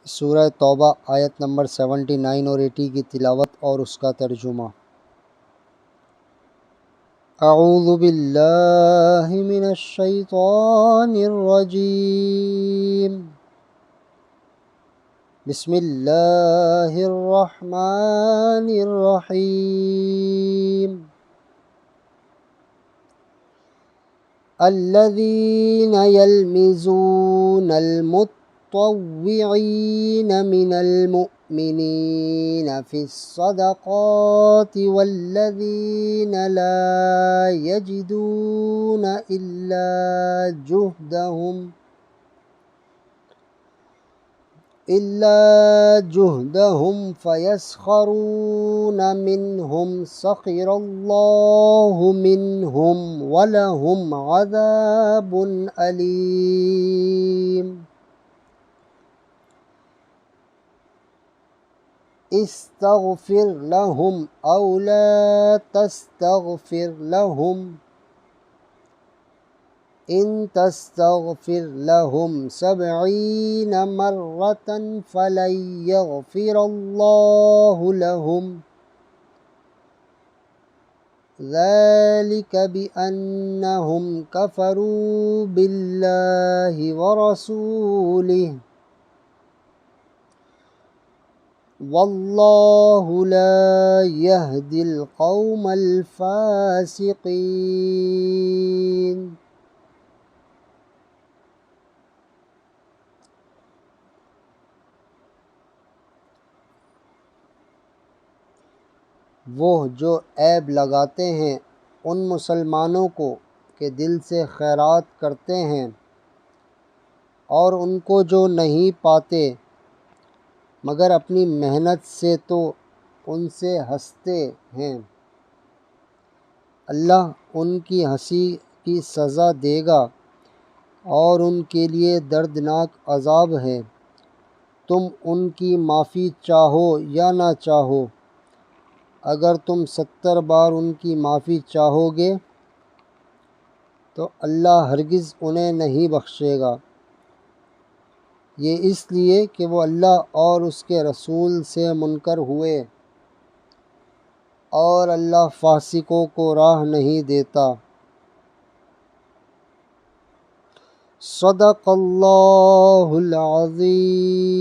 سورہ توبہ آیت نمبر 79 اور 80 کی تلاوت اور اس کا ترجمہ۔ اعوذ باللہ من الشیطان الرجیم، بسم اللہ الرحمن الرحیم۔ الذین یلمزون المطوعین من المؤمنین فی الصدقات والذین لا یجدون إلا جهدهم فيسخرون منهم سخر الله منهم ولهم عذاب أليم۔ استغفر لهم أو لا تستغفر لهم إن تستغفر لهم 70 مرة فلن يغفر الله لهم، ذلك بأنهم كفروا بالله ورسوله والله لا يهدي القوم الفاسقين۔ وہ جو عیب لگاتے ہیں ان مسلمانوں کو کہ دل سے خیرات کرتے ہیں، اور ان کو جو نہیں پاتے مگر اپنی محنت سے تو ان سے ہنستے ہیں، اللہ ان کی ہنسی کی سزا دے گا اور ان کے لیے دردناک عذاب ہے۔ تم ان کی معافی چاہو یا نہ چاہو، اگر تم 70 بار ان کی معافی چاہو گے تو اللہ ہرگز انہیں نہیں بخشے گا، یہ اس لیے کہ وہ اللہ اور اس کے رسول سے منکر ہوئے، اور اللہ فاسقوں کو راہ نہیں دیتا۔ صدق اللہ العظیم۔